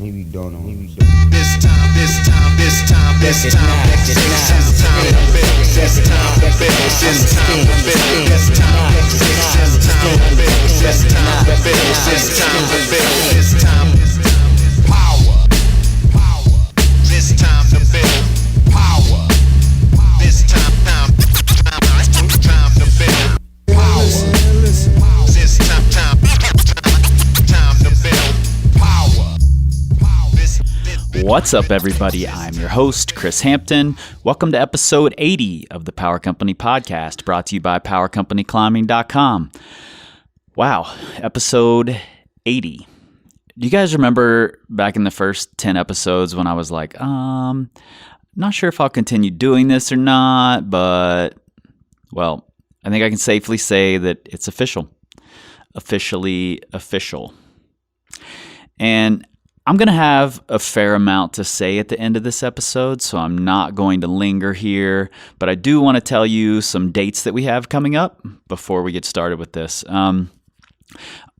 Maybe don't know. This time, this time, this time, this time, this time to build. This time to build. This time to build. This time, this time to build. This time to build. This time to build. This time, power, power. This time to build, power. This time to build, power. This time to build, power. What's up, everybody? I'm your host, Chris Hampton. Welcome to episode 80 of the Power Company Podcast, brought to you by PowerCompanyClimbing.com. Wow, episode 80. Do you guys remember back in the first 10 episodes when I was like, not sure if I'll continue doing this or not, but, well, I think I can safely say that it's official. Officially official. And I'm going to have a fair amount to say at the end of this episode, so I'm not going to linger here, but I do want to tell you some dates that we have coming up before we get started with this.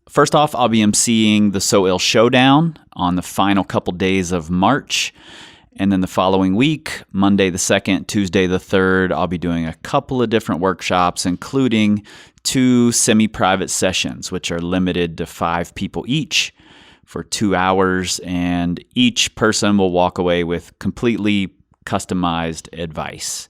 First off, I'll be emceeing the So Ill Showdown on the final couple days of March, and then the following week, Monday the 2nd, Tuesday the 3rd, I'll be doing a couple of different workshops, including 2 semi-private sessions, which are limited to 5 people each, for 2 hours, and each person will walk away with completely customized advice.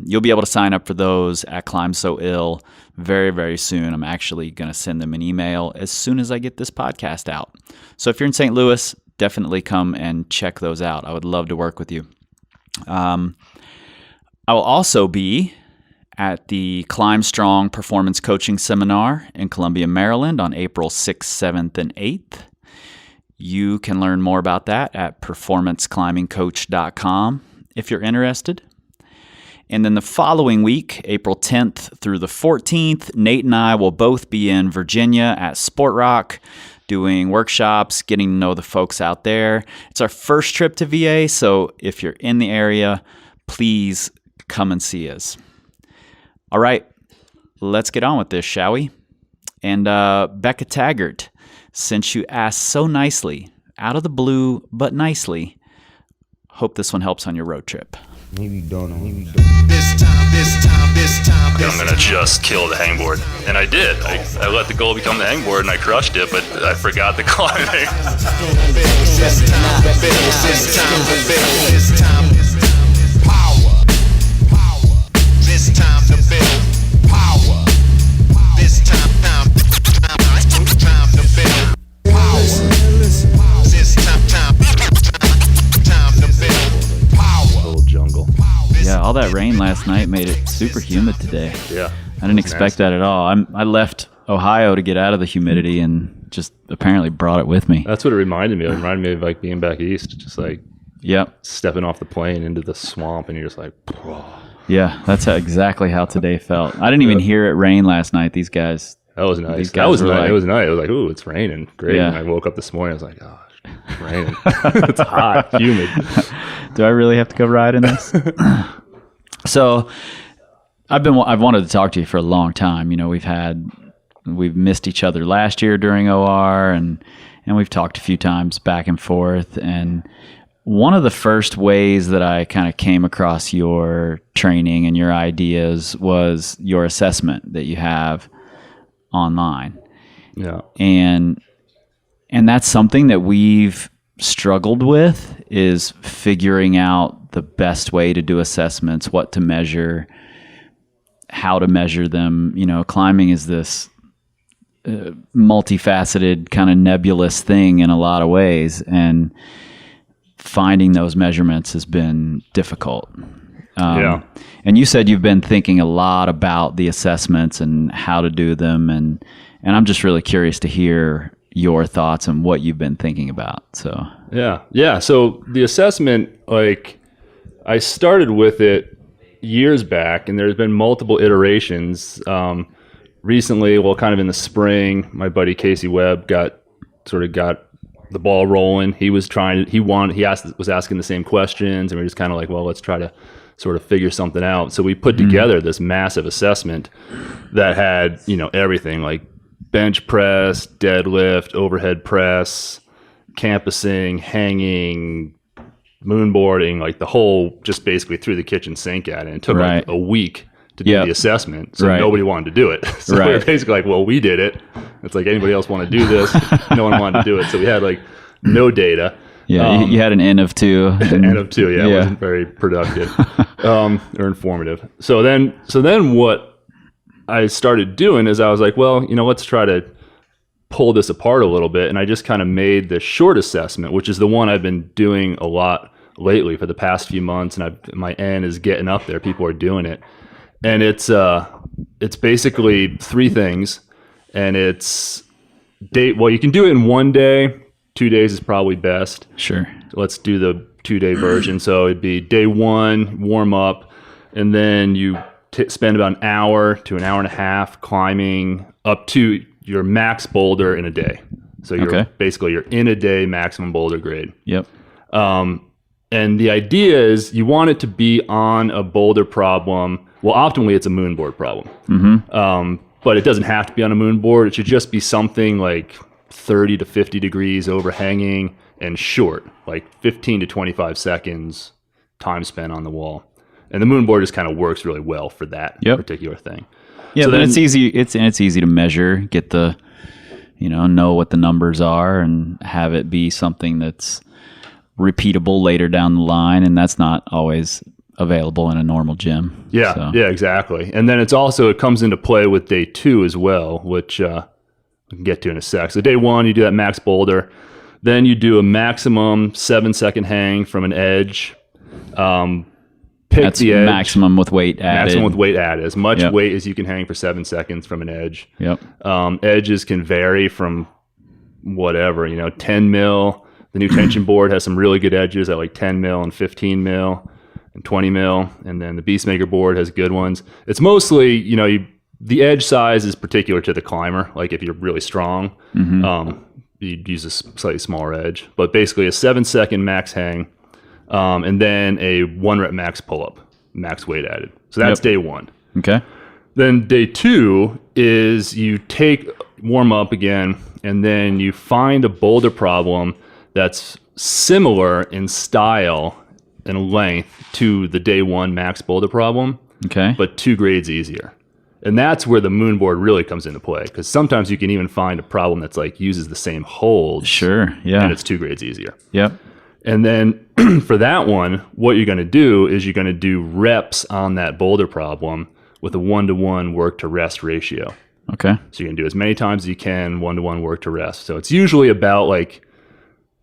You'll be able to sign up for those at Climb So Ill very, very soon. I'm actually going to send them an email as soon as I get this podcast out. So if you're in St. Louis, definitely come and check those out. I would love to work with you. I will also be at the Climb Strong Performance Coaching Seminar in Columbia, Maryland on April 6th, 7th, and 8th. You can learn more about that at performanceclimbingcoach.com if you're interested. And then the following week, April 10th through the 14th, Nate and I will both be in Virginia at Sport Rock doing workshops, getting to know the folks out there. It's our first trip to VA, so if you're in the area, please come and see us. All right, let's get on with this, shall we? And Becca Taggart, since you asked so nicely, out of the blue, but nicely, hope this one helps on your road trip. Maybe don't know. This time, this time, this time. I'm going to just kill the hangboard. And I did. I let the goal become the hangboard and I crushed it, but I forgot the climbing. This time to build, this time to build, this time, power, power. This time to build, power. This time to build, power. This time to build, power. Little jungle. Yeah, all that rain last night made it super humid today. Yeah. I didn't expect that at all. I left Ohio to get out of the humidity and just apparently brought it with me. That's what it reminded me of. It reminded me of like being back east, just like Yep. stepping off the plane into the swamp and you're just like, whoa. Yeah, that's exactly how today felt. I didn't even hear it rain last night. These guys. That was nice. These That guys was were nice. like- It was nice. It was like, ooh, it's raining. Great. Yeah. And I woke up this morning. I was like, oh, it's raining. It's hot, humid. Do I really have to go ride in this? So I've wanted to talk to you for a long time. You know, we've missed each other last year during OR and we've talked a few times back and forth. And one of the first ways that I kind of came across your training and your ideas was your assessment that you have online. Yeah. And that's something that we've struggled with, is figuring out the best way to do assessments, what to measure, how to measure them. You know, climbing is this multifaceted kind of nebulous thing in a lot of ways, and finding those measurements has been difficult. Yeah. And you said you've been thinking a lot about the assessments and how to do them, and I'm just really curious to hear your thoughts and what you've been thinking about. So Yeah. So the assessment, like, I started with it years back, and there's been multiple iterations. Recently, well, kind of in the spring, my buddy Casey Webb got the ball rolling. He was was asking the same questions, and we are just kind of like, well, let's try to sort of figure something out. So we put together this massive assessment that had, everything like bench press, deadlift, overhead press, campusing, hanging, moonboarding, like the whole, just basically threw the kitchen sink at it. And it took like a week to do the assessment. So nobody wanted to do it. So we were basically like, well, we did it. It's like, anybody else want to do this? No one wanted to do it. So we had like no data. Yeah, you had an N of 2. N of 2, yeah. It wasn't very productive or informative. So then what I started doing is I was like, well, let's try to pull this apart a little bit. And I just kind of made the short assessment, which is the one I've been doing a lot lately for the past few months. And my N is getting up there. People are doing it. And it's basically 3 things. And it's you can do it in 1 day. 2 days is probably best. Sure. Let's do the 2-day version. So it'd be day 1, warm up, and then you spend about an hour to an hour and a half climbing up to your max boulder in a day. So you're in a day maximum boulder grade. Yep. And the idea is you want it to be on a boulder problem. Well, optimally it's a moonboard problem. Mm-hmm. But it doesn't have to be on a moonboard. It should just be something like 30 to 50 degrees overhanging and short, like 15 to 25 seconds time spent on the wall. And the moonboard just kind of works really well for that particular thing. Yeah, so then it's easy. It's easy to measure, get the, know what the numbers are, and have it be something that's repeatable later down the line. And that's not always available in a normal gym. Yeah, yeah, exactly. And then it comes into play with day 2 as well, which we can get to in a sec. So day 1, you do that max boulder. Then you do a maximum 7-second hang from an edge. That's the edge. Maximum with weight added. Maximum with weight added. As much weight as you can hang for 7 seconds from an edge. Yep. Edges can vary from whatever, 10 mil. The new tension board has some really good edges at like 10 mil and 15 mil and 20 mil. And then the Beastmaker board has good ones. It's mostly, the edge size is particular to the climber. Like if you're really strong, you'd use a slightly smaller edge. But basically a 7-second max hang. And then a 1 rep max pull-up, max weight added. So that's day 1. Okay. Then day 2 is you warm up again, and then you find a boulder problem that's similar in style and length to the day 1 max boulder problem, but 2 grades easier. And that's where the moonboard really comes into play, because sometimes you can even find a problem that's like uses the same holds. Sure, yeah. And it's 2 grades easier. Yep. And then for that one, what you're going to do is you're going to do reps on that boulder problem with a 1-to-1 work to rest ratio. Okay. So you're going to do as many times as you can, 1-to-1 work to rest. So it's usually about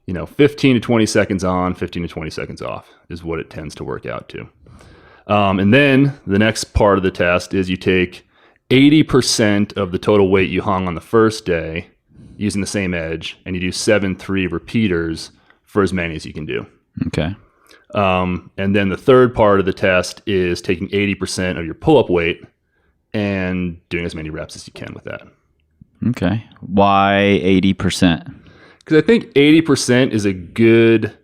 15 to 20 seconds on, 15 to 20 seconds off is what it tends to work out to. And then the next part of the test is you take 80% of the total weight you hung on the first day using the same edge, and you do 7-3 repeaters for as many as you can do. Okay. And then the third part of the test is taking 80% of your pull-up weight and doing as many reps as you can with that. Okay. Why 80%? Because I think 80% is a good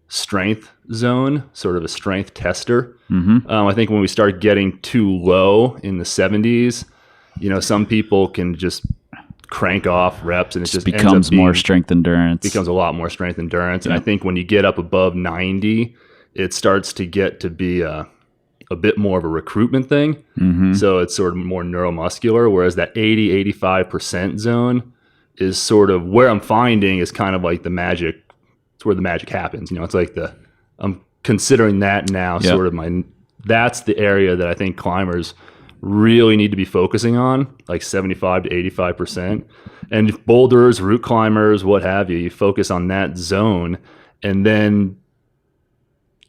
strength zone, sort of a strength tester. Mm-hmm. I think when we start getting too low in the 70s, some people can just crank off reps, and it just becomes more strength endurance. Becomes a lot more strength endurance. And I think when you get up above 90, it starts to get to be a bit more of a recruitment thing. Mm-hmm. So it's sort of more neuromuscular, whereas that 80-85% zone is sort of where I'm finding is kind of like the magic. It's where the magic happens. It's like I'm considering that now sort of that's the area that I think climbers really need to be focusing on, like 75 to 85%. And if boulders, route climbers, what have you, you focus on that zone, and then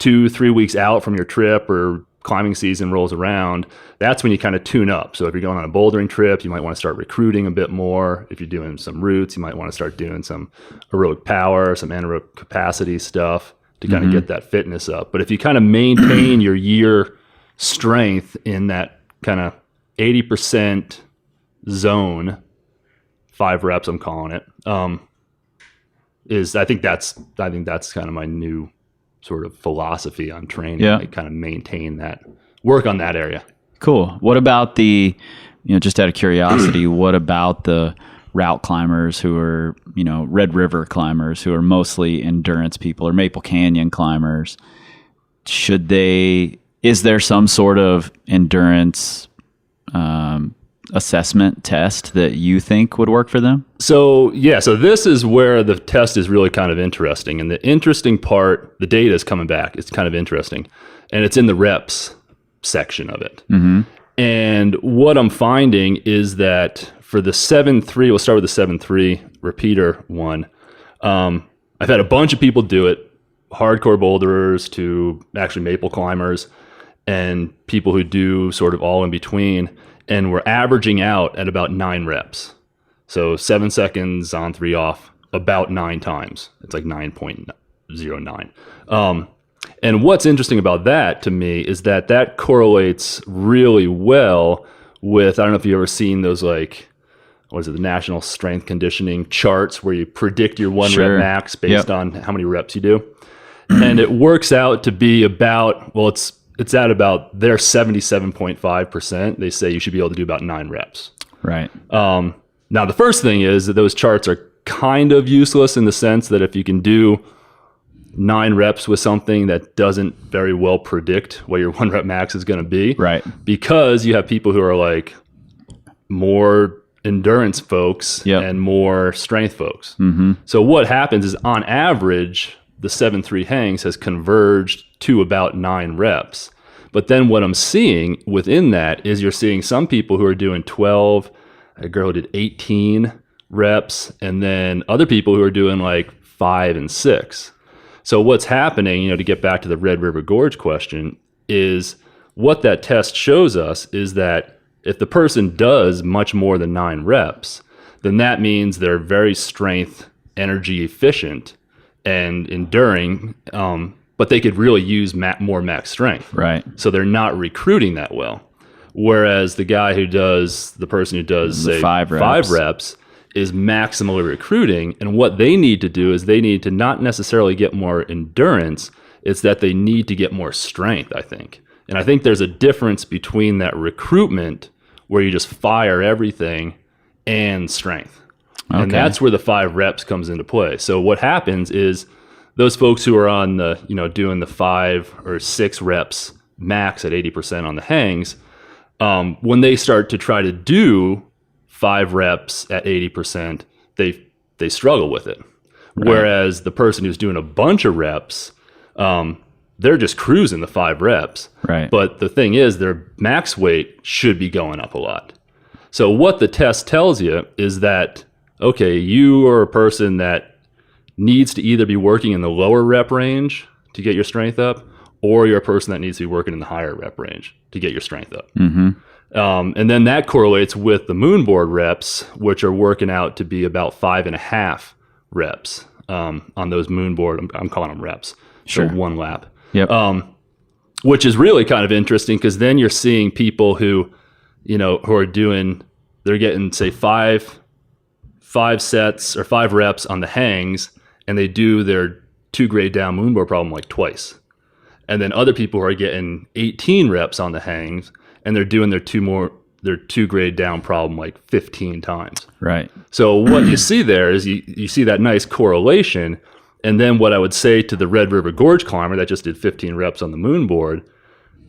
2-3 weeks out from your trip or climbing season rolls around, that's when you kind of tune up. So if you're going on a bouldering trip, you might want to start recruiting a bit more. If you're doing some routes, you might want to start doing some aerobic power, some anaerobic capacity stuff to kind of get that fitness up. But if you kind of maintain your year strength in that kind of 80% zone, 5 reps, I'm calling it, I think that's kind of my new sort of philosophy on training. Like kind of maintain that, work on that area. Cool. What about just out of curiosity, what about the route climbers who are, Red River climbers who are mostly endurance people, or Maple Canyon climbers, is there some sort of endurance assessment test that you think would work for them? So this is where the test is really kind of interesting. And the interesting part, the data is coming back. It's kind of interesting. And it's in the reps section of it. Mm-hmm. And what I'm finding is that for the 7.3, we'll start with the 7.3 repeater one. I've had a bunch of people do it, hardcore boulderers to actually maple climbers and people who do sort of all in between. And we're averaging out at about 9 reps. So 7 seconds on, 3 off, about 9 times. It's like 9.09. And what's interesting about that to me is that correlates really well with, I don't know if you've ever seen those the National Strength Conditioning charts where you predict your one rep max based on how many reps you do. And it works out to be about, it's at about their 77.5%. They say you should be able to do about 9 reps. Right. Now, the first thing is that those charts are kind of useless in the sense that if you can do 9 reps with something that doesn't very well predict what your 1 rep max is going to be. Right. Because you have people who are like more endurance folks and more strength folks. Mm-hmm. So what happens is on average, the 7.3 hangs has converged to about 9 reps. But then what I'm seeing within that is you're seeing some people who are doing 12, a girl who did 18 reps, and then other people who are doing like 5 and 6. So what's happening, to get back to the Red River Gorge question, is what that test shows us is that if the person does much more than 9 reps, then that means they're very strength, energy efficient, and enduring, but they could really use more max strength. Right. So they're not recruiting that well. Whereas the person who does say 5 reps is maximally recruiting. And what they need to do is they need to not necessarily get more endurance. It's that they need to get more strength, I think. And I think there's a difference between that recruitment where you just fire everything and strength. Okay. And that's where the 5 reps comes into play. So what happens is those folks who are on the, doing the 5 or 6 reps max at 80% on the hangs, when they start to try to do 5 reps at 80%, they struggle with it. Right. Whereas the person who's doing a bunch of reps, they're just cruising the 5 reps. Right. But the thing is, their max weight should be going up a lot. So what the test tells you is that, okay, you are a person that needs to either be working in the lower rep range to get your strength up, or you're a person that needs to be working in the higher rep range to get your strength up. Mm-hmm. And then that correlates with the moonboard reps, which are working out to be about 5.5 reps on those moonboard. I'm calling them reps. Sure. So 1 lap. Yep. Which is really kind of interesting because then you're seeing people who are doing, they're getting say 5 sets or 5 reps on the hangs, and they do their 2 grade down moonboard problem like twice. And then other people who are getting 18 reps on the hangs, and they're doing their 2 grade down problem like 15 times. Right. So what you see there is you see that nice correlation. And then what I would say to the Red River Gorge climber that just did 15 reps on the moonboard,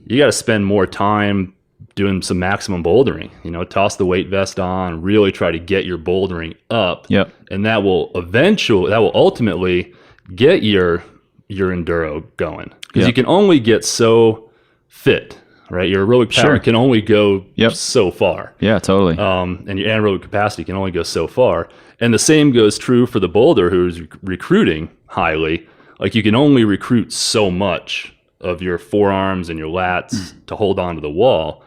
you got to spend more time doing some maximum bouldering. Toss the weight vest on, really try to get your bouldering up. Yep. And that will ultimately get your enduro going. Because you can only get so fit, right? Your aerobic power can only go so far. Yeah, totally. And your anaerobic capacity can only go so far. And the same goes true for the boulder who's recruiting highly. Like you can only recruit so much of your forearms and your lats to hold onto the wall.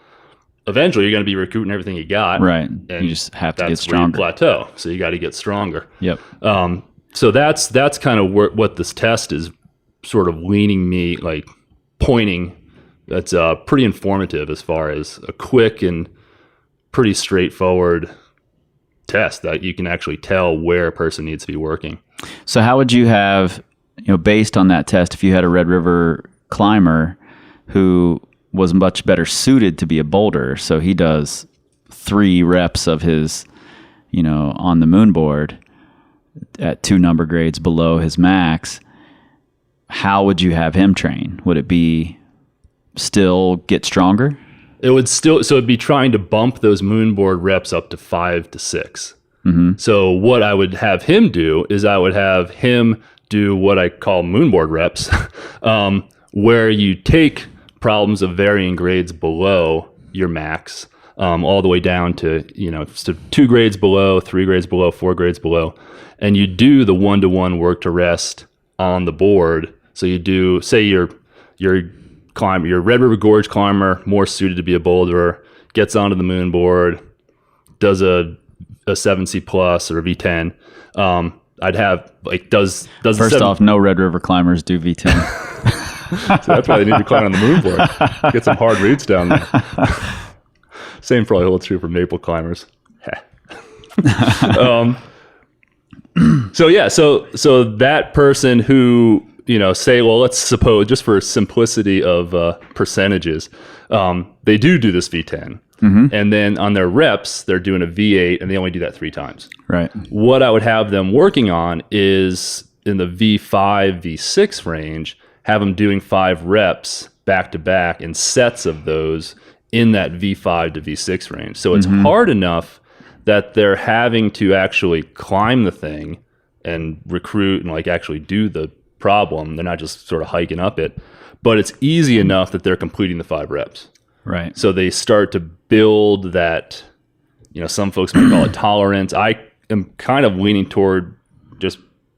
Eventually, you're going to be recruiting everything you got. Right. And you just have to get stronger. Where you plateau. So you got to get stronger. Yep. So that's kind of what this test is sort of pointing. That's pretty informative as far as a quick and pretty straightforward test that you can actually tell where a person needs to be working. So how would you have, based on that test, if you had a Red River climber who was much better suited to be a boulder, so he does 3 reps of his on the moon board at 2 number grades below his max, how would you have him train? Would it be still get stronger? It would still, so it'd be trying to bump those moon board reps up to 5 to 6. Mm-hmm. So what I would have him do is I would have him do what I call moon board reps, where you take problems of varying grades below your max, all the way down to, so 2 grades below, 3 grades below, 4 grades below, and you do the 1-to-1 work to rest on the board. So you do, say your Red River Gorge climber, more suited to be a boulderer, gets onto the moon board, does a 7C plus or a V10. I'd have does First off, no Red River climbers do V10. So that's why they need to climb on the moon board. Get some hard roots down there. Same probably holds true for maple climbers. So that person who, say, well, let's suppose, just for simplicity of percentages, they do this V10. Mm-hmm. And then on their reps, they're doing a V8, and they only do that 3 times. Right. What I would have them working on is in the V5, V6 range, have them doing 5 reps back to back in sets of those in that V5 to V6 range. So it's hard enough that they're having to actually climb the thing and recruit and actually do the problem. They're not just sort of hiking up it, but it's easy enough that they're completing the 5 reps. Right. So they start to build that, some folks might call it tolerance. I am kind of leaning toward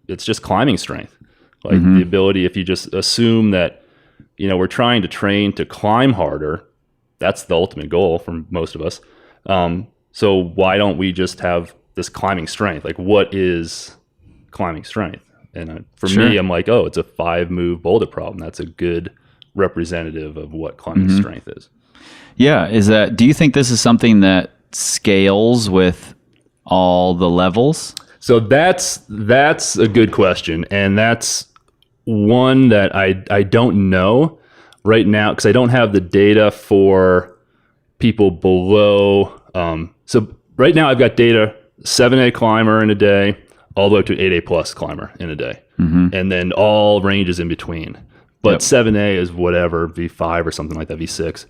it's just climbing strength. The ability, if you just assume that, we're trying to train to climb harder, that's the ultimate goal for most of us. So why don't we just have this climbing strength? What is climbing strength? And for me, I'm it's a 5-move boulder problem. That's a good representative of what climbing strength is. Yeah. Do you think this is something that scales with all the levels? So that's a good question. And that's one that I don't know right now, because I don't have the data for people below. So right now I've got data 7A climber in a day, all the way up to 8A plus climber in a day. Mm-hmm. And then all ranges in between. But 7A is whatever, V5 or something like that, V6.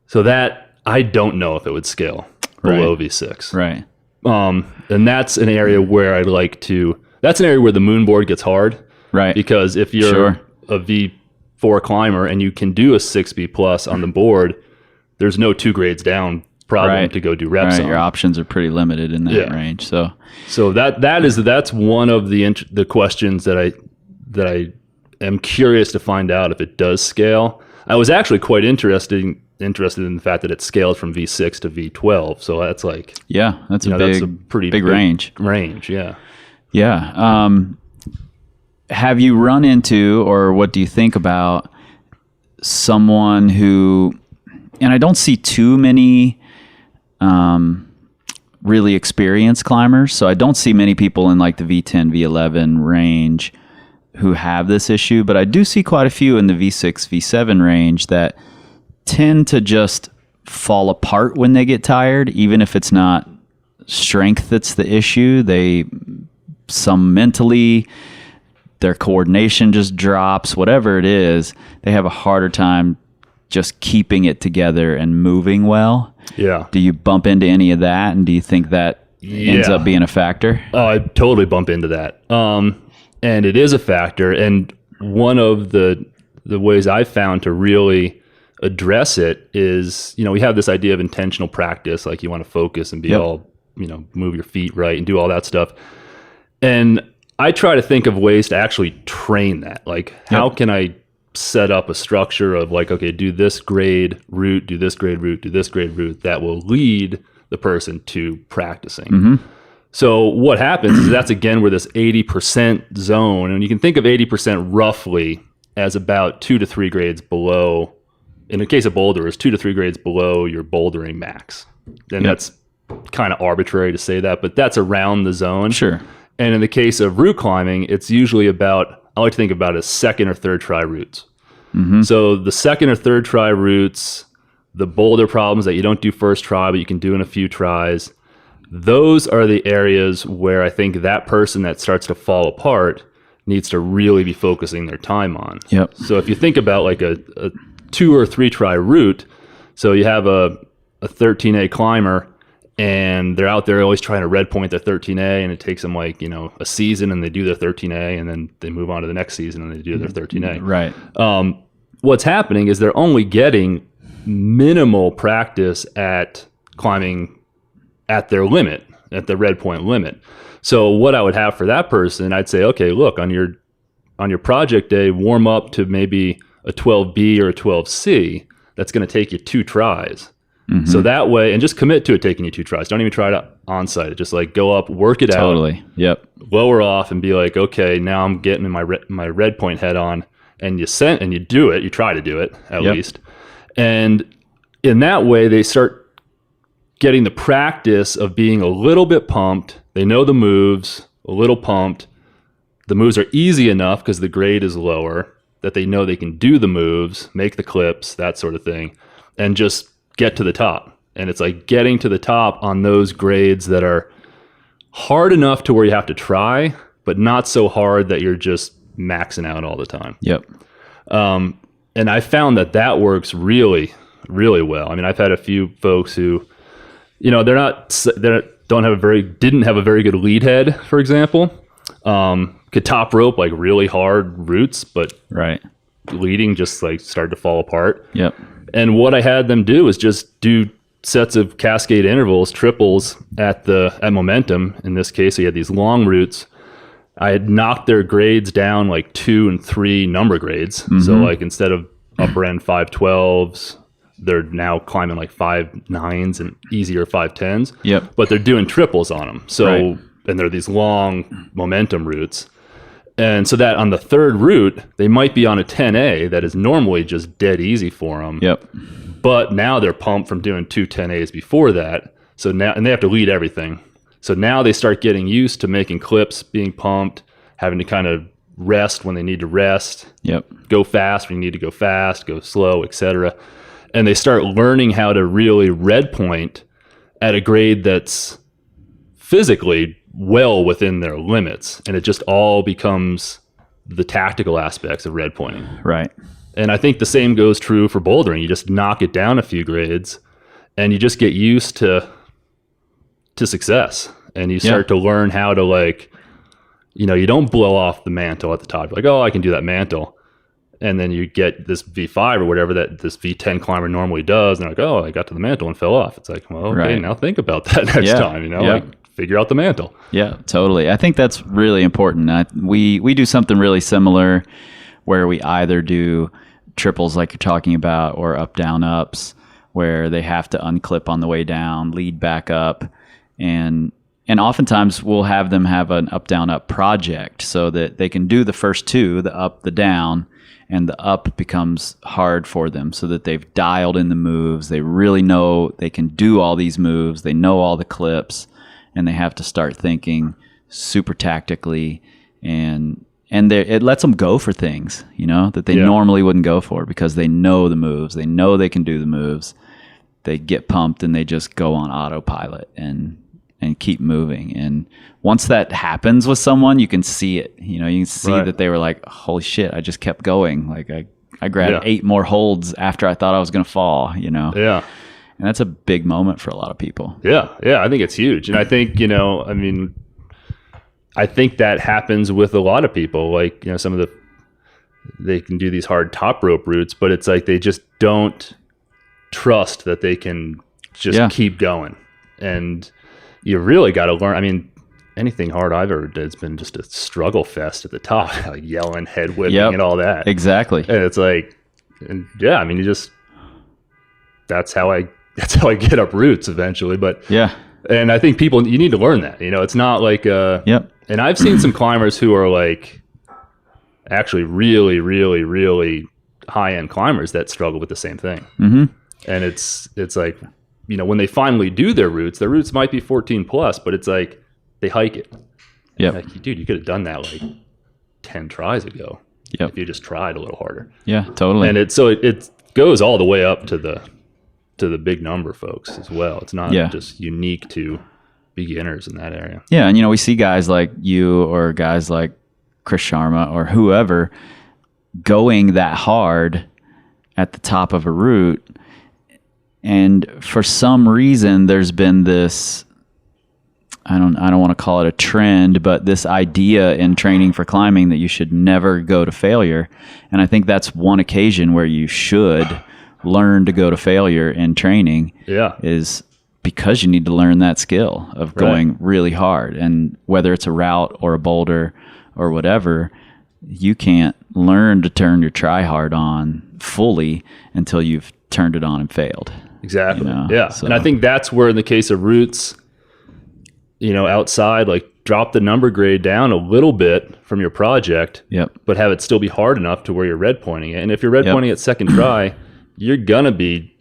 So that, I don't know if it would scale below V6. Right. And that's an area where that's an area where the moon board gets hard. Right. Because if you're a V4 climber and you can do a 6B plus on the board, there's no 2 grades down problem to go do reps on. Your options are pretty limited in that range. So that's one of the questions that I am curious to find out if it does scale. I was actually quite interested in the fact that it scaled from V6 to V12. So that's that's a pretty big range. Yeah. Have you run into, or what do you think about someone who, and I don't see too many really experienced climbers, so I don't see many people in the V10, V11 range who have this issue, but I do see quite a few in the V6, V7 range that tend to just fall apart when they get tired, even if it's not strength that's the issue. Some mentally, their coordination just drops, whatever it is, they have a harder time just keeping it together and moving well. Yeah. Do you bump into any of that, and do you think that ends up being a factor? Oh, I totally bump into that. And it is a factor. And one of the ways I've found to really address it is, we have this idea of intentional practice, you want to focus and be all, move your feet right and do all that stuff. And I try to think of ways to actually train that. How can I set up a structure of okay, do this grade route, do this grade route, do this grade route that will lead the person to practicing. Mm-hmm. So what happens is that's again where this 80% zone, and you can think of 80% roughly as about 2 to 3 grades below, in the case of boulderers, 2 to 3 grades below your bouldering max. And that's kind of arbitrary to say that, but that's around the zone. Sure. And in the case of route climbing, it's usually about, I like to think about it as 2nd or 3rd try routes. Mm-hmm. So the 2nd or 3rd try routes, the boulder problems that you don't do first try, but you can do in a few tries, those are the areas where I think that person that starts to fall apart needs to really be focusing their time on. Yep. So if you think about like a 2 or 3 try route, so you have a 13A climber and they're out there always trying to red point their 13A, and it takes them like, a season, and they do their 13A, and then they move on to the next season and they do their 13A. Right. What's happening is they're only getting minimal practice at climbing at their limit, at the red point limit. So what I would have for that person, I'd say, okay, look, on your project day, warm up to maybe a 12B or a 12C. That's going to take you 2 tries. Mm-hmm. So that way, and just commit to it taking you 2 tries. Don't even try it on site. Just like go up, work it out. Totally. Yep. Lower off and be like, okay, now I'm getting my red point head on, and you do it. You try to do it at least. And in that way, they start getting the practice of being a little bit pumped. They know the moves, a little pumped. The moves are easy enough because the grade is lower that they know they can do the moves, make the clips, that sort of thing, and just get to the top. And it's like getting to the top on those grades that are hard enough to where you have to try, but not so hard that you're just maxing out all the time. Yep. And I found that works really, really well. I mean, I've had a few folks who, didn't have a very good lead head, for example. Could top rope like really hard routes, but right. leading just like started to fall apart. Yep. And what I had them do is just do sets of cascade intervals, triples at momentum. In this case, we had these long routes. I had knocked their grades down like 2 and 3 number grades. Mm-hmm. So like instead of upper end 512s, they're now climbing like 5.9s and easier 5.10s. Yep. But they're doing triples on them. So, right. And they're these long momentum routes. And so that on the third route, they might be on a 10A that is normally just dead easy for them. Yep. But now they're pumped from doing 2 10As before that. So now, and they have to lead everything. So now they start getting used to making clips, being pumped, having to kind of rest when they need to rest. Yep. Go fast when you need to go fast, go slow, etc. And they start learning how to really red point at a grade that's physically well within their limits, and it just all becomes the tactical aspects of red pointing. Right. And I think the same goes true for bouldering. You just knock it down a few grades, and you just get used to success, and you start to learn how to like, you don't blow off the mantle at the top. You're like, oh, I can do that mantle. And then you get this V5 or whatever that this V10 climber normally does, and they're like, oh, I got to the mantle and fell off. It's like, well, okay, right. Now think about that next time, like figure out the mantle. Yeah, totally. I think that's really important. We do something really similar where we either do triples like you're talking about or up, down, ups, where they have to unclip on the way down, lead back up, and oftentimes we'll have them have an up, down, up project so that they can do the first 2, the up, the down, and the up becomes hard for them so that they've dialed in the moves. They really know they can do all these moves. They know all the clips, and they have to start thinking super tactically, and it lets them go for things, that they normally wouldn't go for because they know the moves. They know they can do the moves. They get pumped and they just go on autopilot and keep moving. And once that happens with someone, you can see it. You can see that they were like, holy shit, I just kept going. Like I grabbed 8 more holds after I thought I was going to fall, Yeah. And that's a big moment for a lot of people. Yeah. Yeah. I think it's huge. And I think, I think that happens with a lot of people. Like, they can do these hard top rope routes, but it's like they just don't trust that they can just keep going. And you really got to learn. Anything hard I've ever did has been just a struggle fest at the top, like yelling, head whipping, and all that. Exactly. And it's like, you just, that's how I get up routes eventually. But and I think people, you need to learn that. It's not like And I've seen some climbers who are like actually really, really, really high end climbers that struggle with the same thing. Mm-hmm. And it's like, when they finally do their routes might be 14 plus, but it's like they hike it. Yeah. Like, dude, you could have done that like 10 tries ago. If you just tried a little harder. Yeah, totally. And it goes all the way up to the big number folks as well. It's not just unique to beginners in that area. Yeah, and we see guys like you or guys like Chris Sharma or whoever going that hard at the top of a route, and for some reason there's been this, I don't want to call it a trend, but this idea in training for climbing that you should never go to failure. And I think that's one occasion where you should learn to go to failure in training. Yeah. Is because you need to learn that skill of going really hard. And whether it's a route or a boulder or whatever, you can't learn to turn your try hard on fully until you've turned it on and failed. Exactly. Yeah. So. And I think that's where in the case of routes, outside, like drop the number grade down a little bit from your project, but have it still be hard enough to where you're red pointing it. And if you're red pointing it second try, you're going to be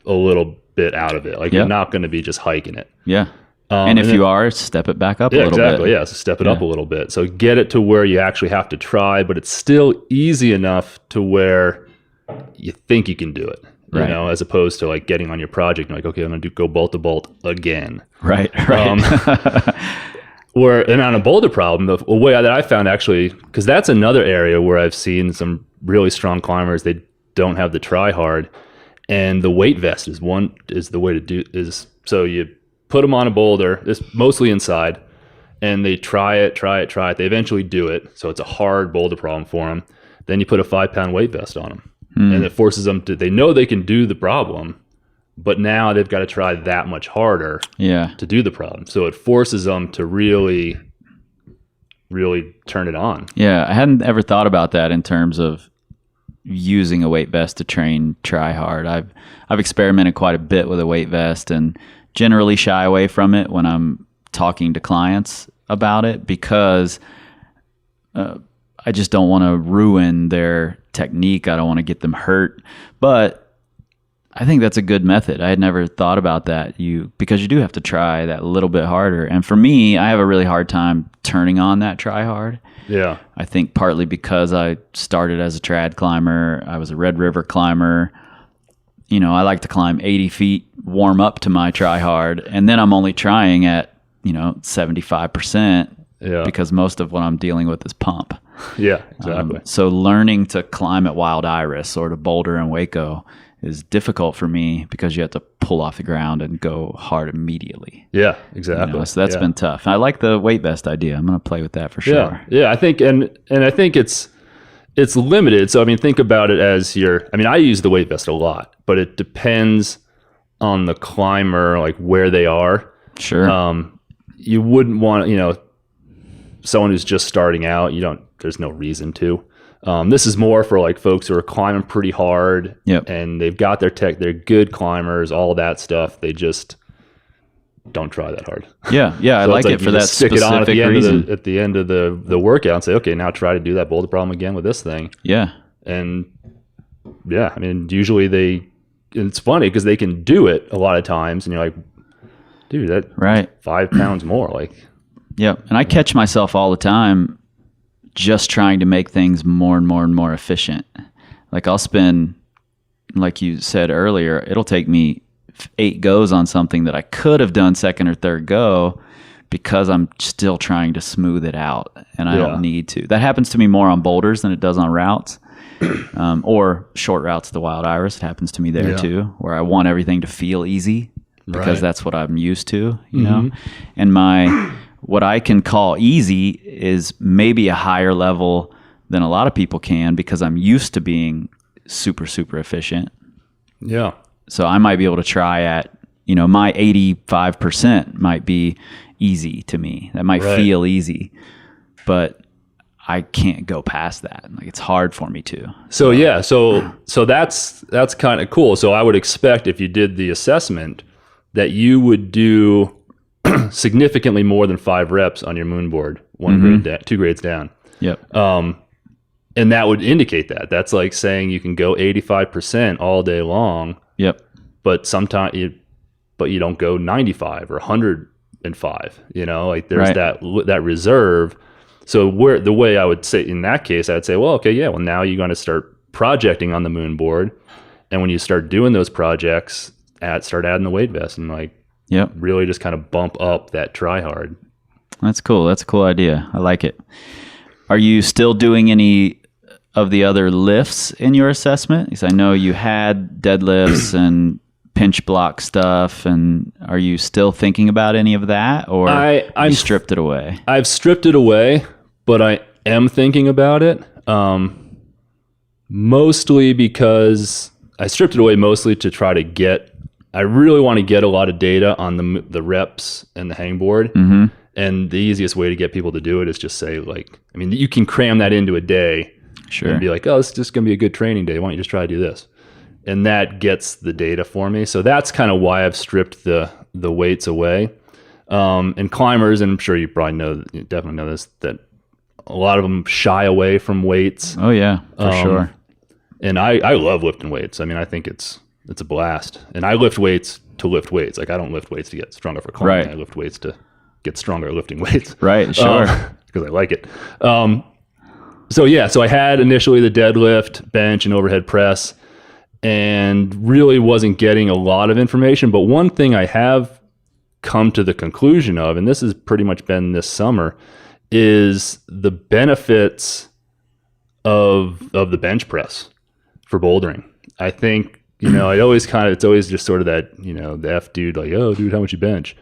a little bit out of it. Like you're not going to be just hiking it. Yeah. And if you are, step it back up a little bit. Exactly. Yeah. So step it up a little bit. So get it to where you actually have to try, but it's still easy enough to where you think you can do it. You know, as opposed to like getting on your project and like, okay, I'm going to go bolt to bolt again. Right. And on a boulder problem, the way that I found actually, because that's another area where I've seen some really strong climbers, they don't have the try hard, and the weight vest is the way to do is. So you put them on a boulder, it's mostly inside, and they try it. They eventually do it. So it's a hard boulder problem for them. Then you put a 5-pound weight vest on them. And it forces them to, they know they can do the problem, but now they've got to try that much harder to do the problem. So it forces them to really, really turn it on. Yeah, I hadn't ever thought about that in terms of using a weight vest to try hard. I've experimented quite a bit with a weight vest and generally shy away from it when I'm talking to clients about it because I just don't want to ruin their technique. I don't want to get them hurt. But I think that's a good method. I had never thought about that. Because you do have to try that little bit harder. And for me, I have a really hard time turning on that try hard. Yeah. I think partly because I started as a trad climber. I was a Red River climber. I like to climb 80 feet, warm up to my try hard. And then I'm only trying at, 75%. Yeah. Because most of what I'm dealing with is pump. Yeah, exactly. So learning to climb at Wild Iris or to Boulder and Waco is difficult for me because you have to pull off the ground and go hard immediately. Yeah, exactly. So that's been tough. I like the weight vest idea. I'm going to play with that for sure. Yeah, I think, and I think it's limited. So, think about it as I use the weight vest a lot, but it depends on the climber, like where they are. Sure. You wouldn't want, someone who's just starting out, there's no reason to. This is more for like folks who are climbing pretty hard and they've got their tech, they're good climbers, all that stuff. They just don't try that hard. Yeah. So I like it for that stick specific it on reason. at the end of the workout and say, okay, now try to do that boulder problem again with this thing. Yeah. And usually it's funny because they can do it a lot of times and you're like, dude, that 5 pounds more. Like, yeah. And I catch myself all the time just trying to make things more and more and more efficient. Like I'll spend, like you said earlier, it'll take me 8 goes on something that I could have done second or third go because I'm still trying to smooth it out and I don't need to. That happens to me more on boulders than it does on routes. Or short routes to Wild Iris. It happens to me there too, where I want everything to feel easy because that's what I'm used to, you know? And what I can call easy is maybe a higher level than a lot of people can because I'm used to being super, super efficient. Yeah. So I might be able to try at, my 85% might be easy to me. That might feel easy, but I can't go past that. Like it's hard for me to. So that's kind of cool. So I would expect if you did the assessment that you would do significantly more than 5 reps on your moon board, 2 grades down. Yep. And that would indicate that. That's like saying you can go 85% all day long. Yep. But sometimes you don't go 95 or 105, like there's that reserve. So the way I would say in that case, I'd say, well, okay, now you're going to start projecting on the moon board. And when you start doing those projects, start adding the weight vest and Yep. Really just kind of bump up that try hard. That's cool. That's a cool idea. I like it. Are you still doing any of the other lifts in your assessment? Because I know you had deadlifts and pinch block stuff, and are you still thinking about any of that, or you stripped it away? I've stripped it away, but I am thinking about it. Mostly because I stripped it away mostly to try to I really want to get a lot of data on the reps and the hangboard. Mm-hmm. And the easiest way to get people to do it is just say, like, I mean, you can cram that into a day. Sure. And be like, oh, this is just going to be a good training day. Why don't you just try to do this? And that gets the data for me. So that's kind of why I've stripped the weights away. And climbers, and I'm sure you definitely know this, that a lot of them shy away from weights. Oh yeah, for sure. And I love lifting weights. I mean, I think it's a blast. And I lift weights to lift weights. Like, I don't lift weights to get stronger for climbing. Right. I lift weights to get stronger at lifting weights. Right, sure. Because I like it. So I had initially the deadlift, bench, and overhead press, and really wasn't getting a lot of information. But one thing I have come to the conclusion of, and this has pretty much been this summer, is the benefits of the bench press for bouldering. I think, it's always just sort of that, the F dude, like, oh dude, how much you bench?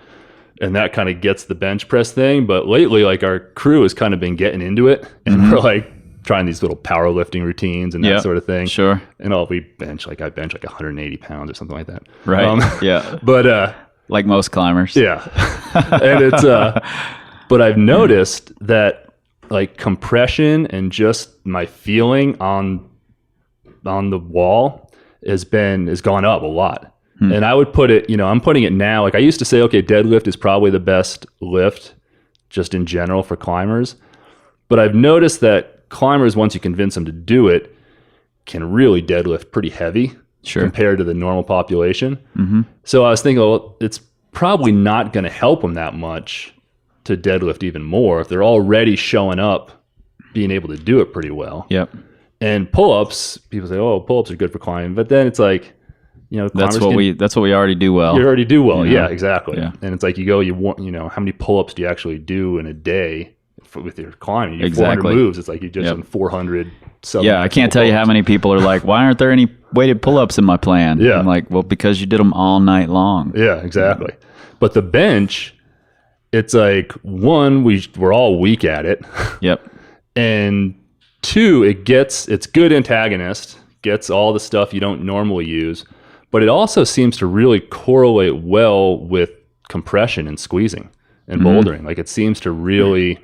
And that kind of gets the bench press thing. But lately, like, our crew has kind of been getting into it, and we're like trying these little powerlifting routines and that sort of thing. Sure. And I bench like 180 pounds or something like that. Right. Yeah. But like most climbers. Yeah. And it's but I've noticed that, like, compression and just my feeling on the wall has gone up a lot. And I would put it, I'm putting it now, like, I used to say, okay, deadlift is probably the best lift just in general for climbers. But I've noticed that climbers, once you convince them to do it, can really deadlift pretty heavy compared to the normal population. Mm-hmm. So I was thinking, well, it's probably not going to help them that much to deadlift even more if they're already showing up being able to do it pretty well. Yep. And pull-ups, people say, oh, pull-ups are good for climbing. But then it's like, that's what we already do well. You already do well. Yeah, exactly. Yeah. And it's like how many pull-ups do you actually do in a day with your climbing? You do 400 moves. It's like you just done 400. I can't tell you how many people are like, why aren't there any weighted pull-ups in my plan? Yeah. I'm like, well, because you did them all night long. Yeah, exactly. But the bench, it's like, one, we're all weak at it. Yep. And two, it's good antagonist, gets all the stuff you don't normally use. But it also seems to really correlate well with compression and squeezing and bouldering. Like, it seems to really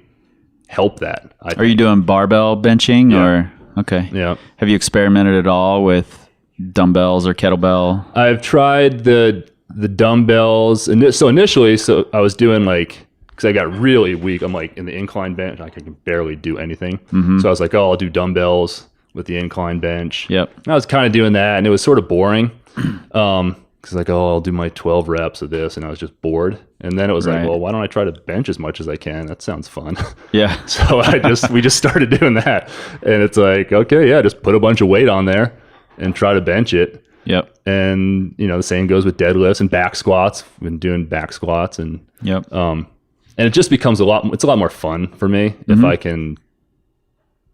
help that. Are you doing barbell benching or? Okay. Yeah. Have you experimented at all with dumbbells or kettlebell? I've tried the dumbbells. And so initially, I was doing, like, because I got really weak. I'm like in the incline bench, like I can barely do anything. Mm-hmm. So I was like, oh, I'll do dumbbells with the incline bench. Yep. And I was kind of doing that, and it was sort of boring. Because like, oh, I'll do my 12 reps of this, and I was just bored. And then it was like, well, why don't I try to bench as much as I can? That sounds fun. Yeah. So we just started doing that, and it's like, okay, yeah, just put a bunch of weight on there and try to bench it. Yep. And the same goes with deadlifts and back squats. I've been doing back squats, and and it just becomes it's a lot more fun for me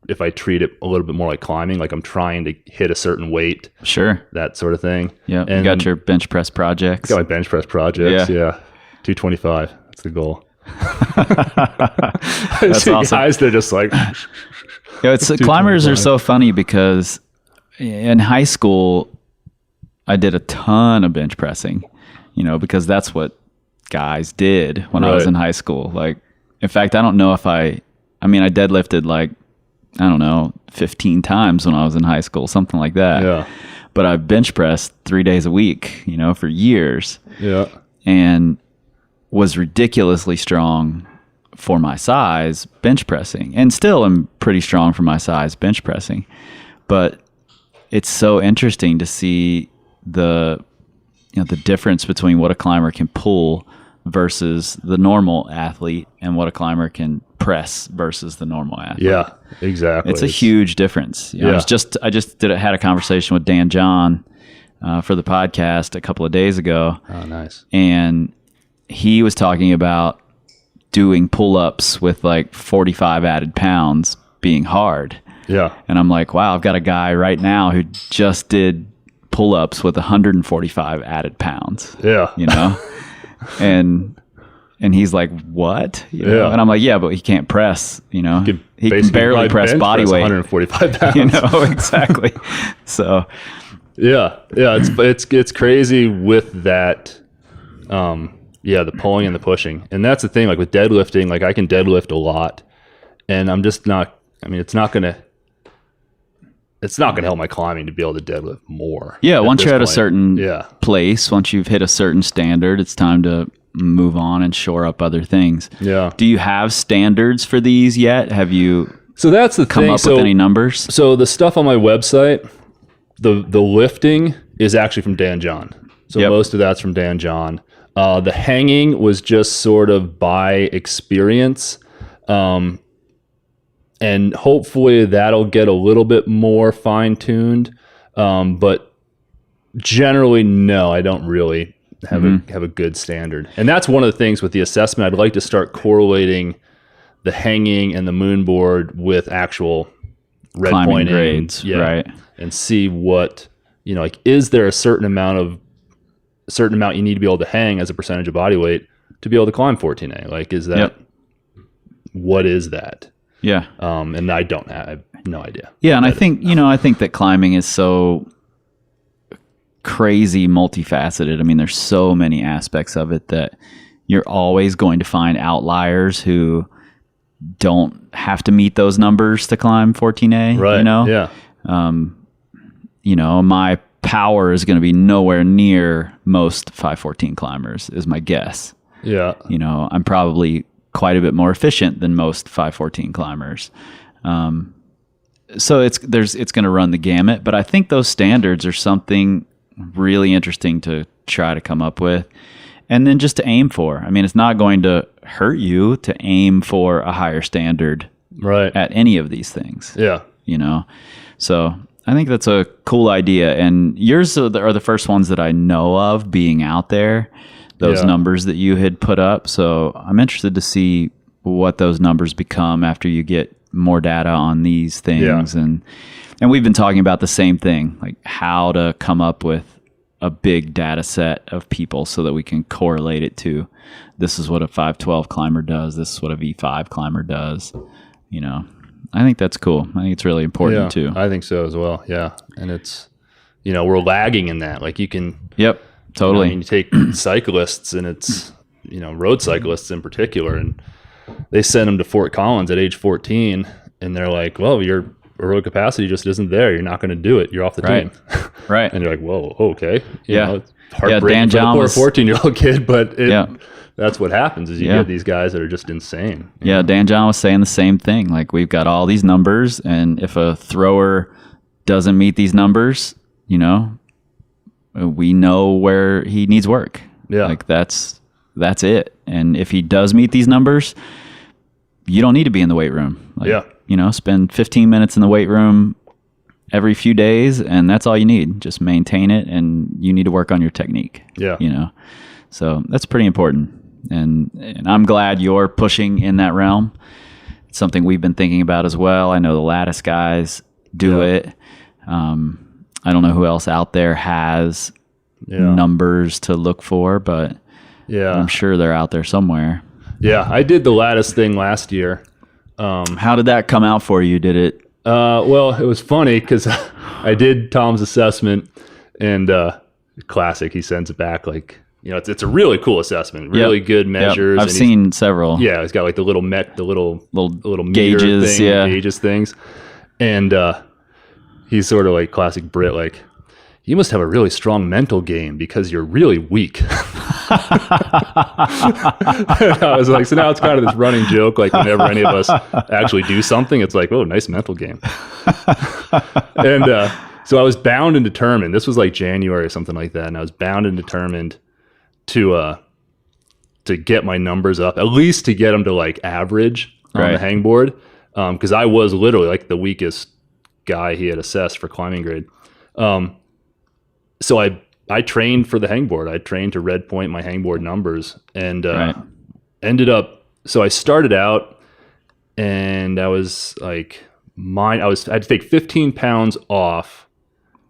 if I treat it a little bit more like climbing, like I'm trying to hit a certain weight. Sure. That sort of thing. Yeah. You got your bench press projects. I got my bench press projects. Yeah. 225. That's the goal. That's awesome. Guys, they're just like, climbers are so funny because in high school, I did a ton of bench pressing, because that's what guys did when I was in high school. Like, in fact, I don't know if I deadlifted like, 15 times when I was in high school, something like that. Yeah. But I bench pressed 3 days a week, for years. Yeah. And was ridiculously strong for my size bench pressing, and still am pretty strong for my size bench pressing. But it's so interesting to see the difference between what a climber can pull versus the normal athlete, and what a climber can press versus the normal athlete. Yeah, exactly. It's a huge difference. I just had a conversation with Dan John for the podcast a couple of days ago. Oh, nice. And he was talking about doing pull-ups with like 45 added pounds being hard. Yeah. And I'm like, wow, I've got a guy right now who just did pull-ups with 145 added pounds. Yeah. You know? and he's like, what? You know? Yeah. And I'm like, yeah, but he can't press, you know? He can barely press bench body press weight. 145 pounds. You know, exactly. So yeah, it's crazy with that. The pulling and the pushing, and that's the thing. Like with deadlifting, like I can deadlift a lot, and I'm just not. I mean, it's not gonna help my climbing to be able to deadlift more. Yeah, once you're at a certain Yeah. place, once you've hit a certain standard, it's time to move on and shore up other things. Yeah. Do you have standards for these yet? Have you So that's the come thing. up with any numbers? So the stuff on my website, the lifting is actually from Dan John. So Yep. most of that's from Dan John. The hanging was just sort of by experience. And hopefully that'll get a little bit more fine-tuned. But generally, no, I don't really have a good standard. And that's one of the things with the assessment. I'd like to start correlating the hanging and the moon board with actual red Climbing pointing grades, right. And see what, like, is there a certain amount you need to be able to hang as a percentage of body weight to be able to climb 14A? Like, is that, what is that? Yeah. And I have no idea. Yeah. And I think that climbing is so crazy multifaceted. I mean, there's so many aspects of it that you're always going to find outliers who don't have to meet those numbers to climb 14A, Right. Yeah. My power is going to be nowhere near most 514 climbers is my guess. Yeah. I'm probably quite a bit more efficient than most 514 climbers. So it's going to run the gamut, but I think those standards are something really interesting to try to come up with and then just to aim for. I mean, it's not going to hurt you to aim for a higher standard Right. at any of these things. Yeah. So I think that's a cool idea. And yours are the first ones that I know of being out there, those numbers that you had put up. So I'm interested to see what those numbers become after you get more data on these things. Yeah. And we've been talking about the same thing, like how to come up with a big data set of people so that we can correlate it to this is what a 512 climber does. This is what a V5 climber does. I think that's cool. I think it's really important too. I think so as well. Yeah. And it's, we're lagging in that. Like you can, Yep, totally. you take cyclists and it's, road cyclists in particular, and they send them to Fort Collins at age 14 and they're like, well, your aerobic capacity just isn't there. You're not going to do it. You're off the team. Right. And you're like, whoa, okay. It's Dan heartbreaking for the John poor was- 14-year-old kid, but that's what happens is you get these guys that are just insane. Yeah, Dan John was saying the same thing. Like, we've got all these numbers, and if a thrower doesn't meet these numbers, we know where he needs work. Yeah. Like, that's it. And if he does meet these numbers, you don't need to be in the weight room. Like, spend 15 minutes in the weight room every few days, and that's all you need. Just maintain it, and you need to work on your technique. Yeah. So that's pretty important. And I'm glad you're pushing in that realm. It's something we've been thinking about as well. I know the Lattice guys do it. I don't know who else out there has numbers to look for, but I'm sure they're out there somewhere. Yeah, I did the Lattice thing last year. How did that come out for you? Did it? Well, it was funny because I did Tom's assessment, and classic, he sends it back like, it's a really cool assessment, really good measures. I've seen several. Yeah, he's got like the little little gauges, gauges things, and he's sort of like classic Brit, like, you must have a really strong mental game because you're really weak. I was like, so now it's kind of this running joke, like whenever any of us actually do something, it's like, oh, nice mental game. And so I was bound and determined. This was like January or something like that, and I was bound and determined to get my numbers up, at least to get them to like average on the hangboard, because I was literally like the weakest guy he had assessed for climbing grade. So I I trained for the hangboard. I trained to red point my hangboard numbers, and Right. ended up. So I started out, and I was like, I had to take 15 pounds off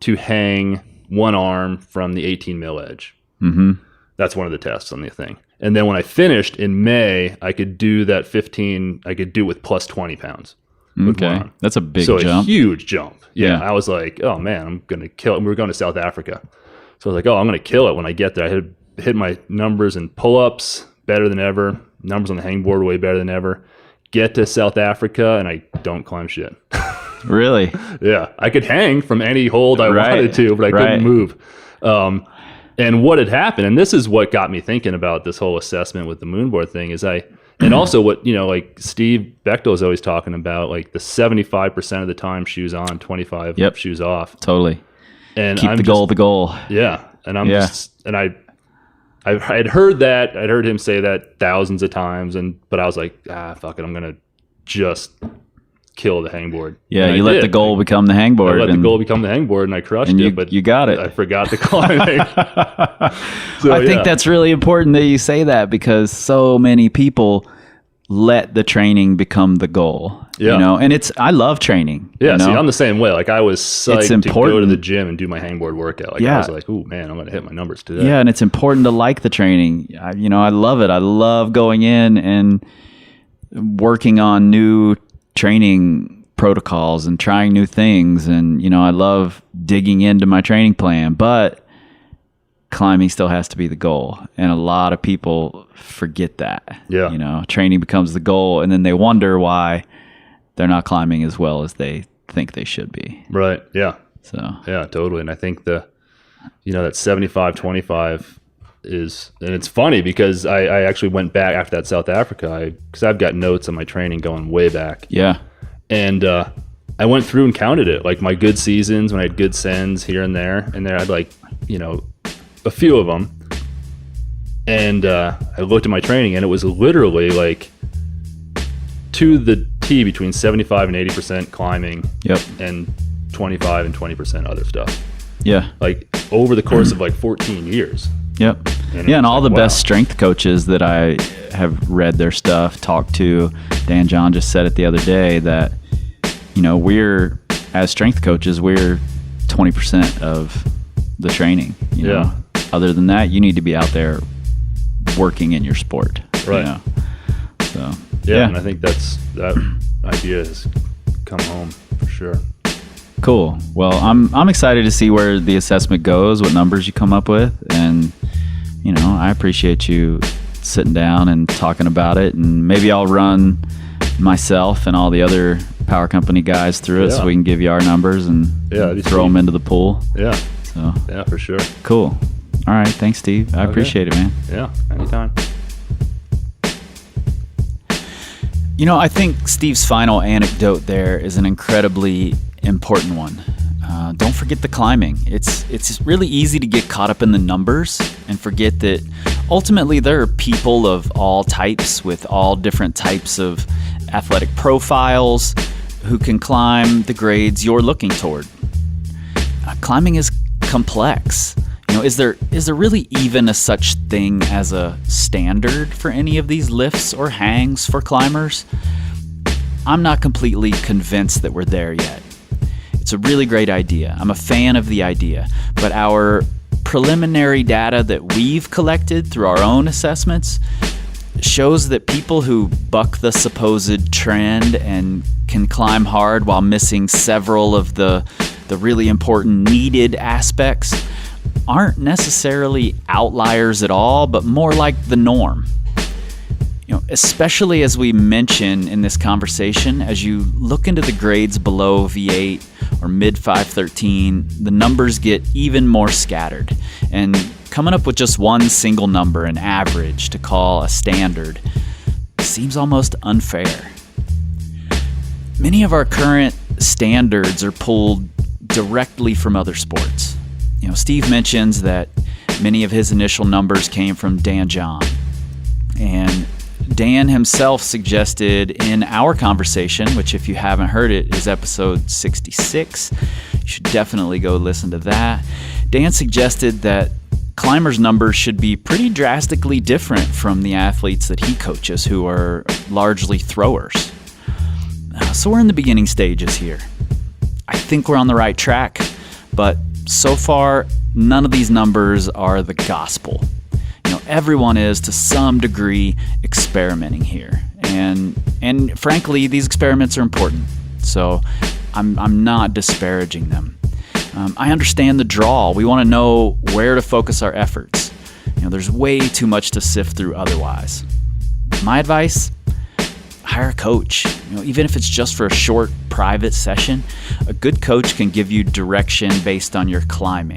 to hang one arm from the 18 mil edge. Mm-hmm. That's one of the tests on the thing. And then when I finished in May, I could do that 15. I could do it with plus 20 pounds. With one Okay. arm. That's a big So jump. a huge jump. Yeah. Yeah. I was like, oh man, I'm going to kill it. And we were going to South Africa. So I was like, oh, I'm going to kill it when I get there. I had hit my numbers in pull-ups better than ever. Numbers on the hangboard way better than ever. Get to South Africa and I don't climb shit. Really? Yeah. I could hang from any hold I Right. wanted to, but I couldn't move. And what had happened, and this is what got me thinking about this whole assessment with the moonboard thing, is and also what, like Steve Bechtel is always talking about, like the 75% of the time shoes on, 25 Yep. shoes off. Totally. And Keep I'm the just, goal the goal. Yeah. And I'm Yeah. just, and I'd heard that, I'd heard him say that thousands of times, but I was like, fuck it, I'm going to just kill the hangboard. Yeah, And you I let did. the goal become the hangboard. I let the and goal become the hangboard, and I crushed and it. But you got it. I forgot the climbing. So, I think yeah. that's really important that you say that, because so many people let the training become the goal. Yeah. And I love training. Yeah, you know? see, I'm the same way. Like I was psyched to go to important. the gym and do my hangboard workout. Like I Yeah. was like, "Ooh, man, I'm going to hit my numbers today." Yeah, and it's important to like the training. I love it. I love going in and working on new training protocols and trying new things. And, I love digging into my training plan, but climbing still has to be the goal. And a lot of people forget that. Yeah. Training becomes the goal, and then they wonder why they're not climbing as well as they think they should be. Right. Yeah. So, Yeah, totally. And I think that 75-25 is, and it's funny because I actually went back after that South Africa, because I've got notes on my training going way back. yeah. And I went through and counted it, like my good seasons when I had good sends here and there. And there I had like, a few of them. And I looked at my training, and it was literally like to the T between 75 and 80% climbing. Yep. And 25 and 20% other stuff. Yeah. Like over the course of like 14 years. Yep. And Yeah, and it's all like, the wow. best strength coaches that I have read their stuff, talked to, Dan John just said it the other day that, we're, as strength coaches, we're 20% of the training. You know? Other than that, you need to be out there working in your sport. Right. So, Yeah, and I think that idea has come home for sure. Cool. Well, I'm excited to see where the assessment goes, what numbers you come up with, and I appreciate you sitting down and talking about it, and maybe I'll run myself and all the other power company guys through it so we can give you our numbers and that'd be throw them sweet. into the pool. Yeah. So Yeah, for sure. cool. All right, thanks, Steve. I appreciate it, man. Yeah, anytime. I think Steve's final anecdote there is an incredibly important one. Don't forget the climbing. It's really easy to get caught up in the numbers and forget that ultimately there are people of all types with all different types of athletic profiles who can climb the grades you're looking toward. Climbing is complex. Is there really even a such thing as a standard for any of these lifts or hangs for climbers? I'm not completely convinced that we're there yet. It's a really great idea. I'm a fan of the idea, but our preliminary data that we've collected through our own assessments shows that people who buck the supposed trend and can climb hard while missing several of the really important needed aspects aren't necessarily outliers at all, but more like the norm. Especially as we mention in this conversation, as you look into the grades below V8 or mid 513, the numbers get even more scattered. And coming up with just one single number, an average, to call a standard seems almost unfair. Many of our current standards are pulled directly from other sports. Steve mentions that many of his initial numbers came from Dan John. And Dan himself suggested in our conversation, which if you haven't heard it is episode 66. You should definitely go listen to that. Dan suggested that climbers' numbers should be pretty drastically different from the athletes that he coaches, who are largely throwers. So we're in the beginning stages here. I think we're on the right track, but so far, none of these numbers are the gospel. Everyone is, to some degree, experimenting here. And frankly, these experiments are important. So I'm not disparaging them. I understand the draw. We want to know where to focus our efforts. There's way too much to sift through otherwise. My advice, hire a coach. Even if it's just for a short private session, a good coach can give you direction based on your climbing,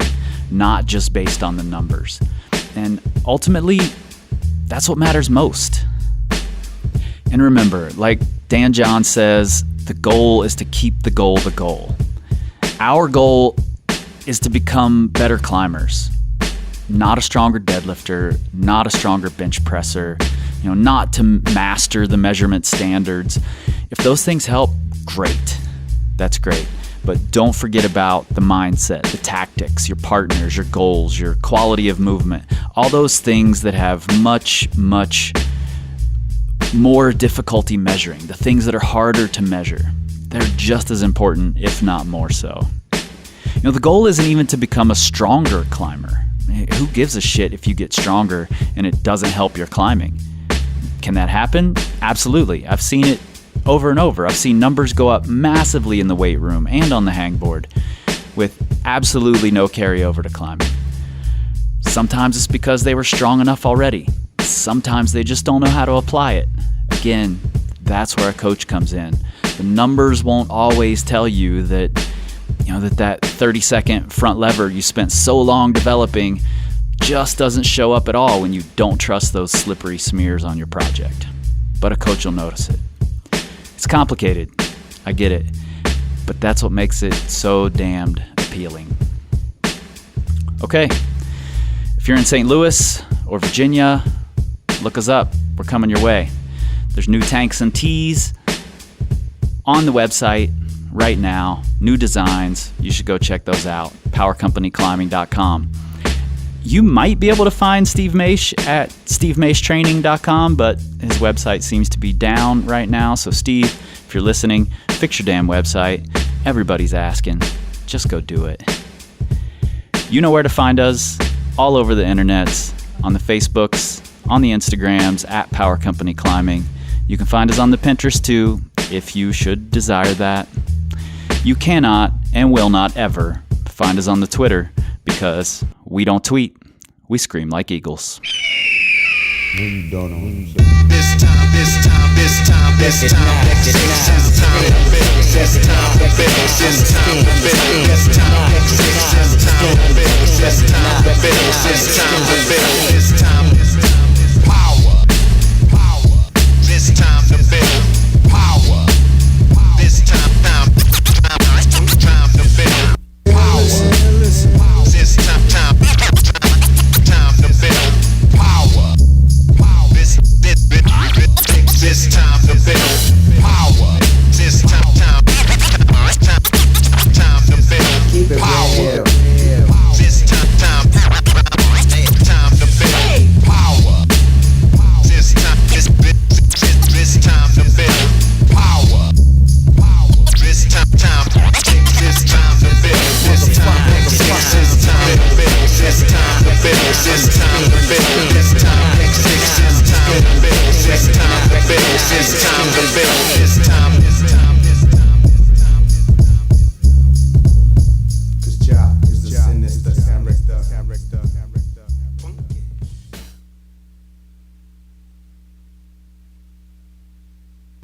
not just based on the numbers. And ultimately, that's what matters most. And remember, like Dan John says, the goal is to keep the goal the goal. Our goal is to become better climbers, not a stronger deadlifter, not a stronger bench presser, not to master the measurement standards. If those things help, great. That's great. But don't forget about the mindset, the tactics, your partners, your goals, your quality of movement, all those things that have much, much more difficulty measuring, the things that are harder to measure. They're just as important, if not more so. The goal isn't even to become a stronger climber. Who gives a shit if you get stronger and it doesn't help your climbing? Can that happen? Absolutely. I've seen it over and over. I've seen numbers go up massively in the weight room and on the hangboard with absolutely no carryover to climbing. Sometimes it's because they were strong enough already. Sometimes they just don't know how to apply it. Again, that's where a coach comes in. The numbers won't always tell you that that 30-second front lever you spent so long developing just doesn't show up at all when you don't trust those slippery smears on your project. But a coach will notice it. It's complicated, I get it, but that's what makes it so damned appealing. Okay, if you're in St. Louis or Virginia, look us up. We're coming your way. There's new tanks and tees on the website right now, new designs. You should go check those out, powercompanyclimbing.com. You might be able to find Steve Maisch at stevemaischtraining.com, but his website seems to be down right now. So Steve, if you're listening, fix your damn website. Everybody's asking. Just go do it. You know where to find us, all over the internets, on the Facebooks, on the Instagrams, at Power Company Climbing. You can find us on the Pinterest too, if you should desire that. You cannot and will not ever find us on the Twitter, because we don't tweet, we scream like eagles. This time, this time, this time, this time, it's time to finish, it's time to finish, it's time to finish, it's time to finish, it's time to finish, it's time to finish, it's time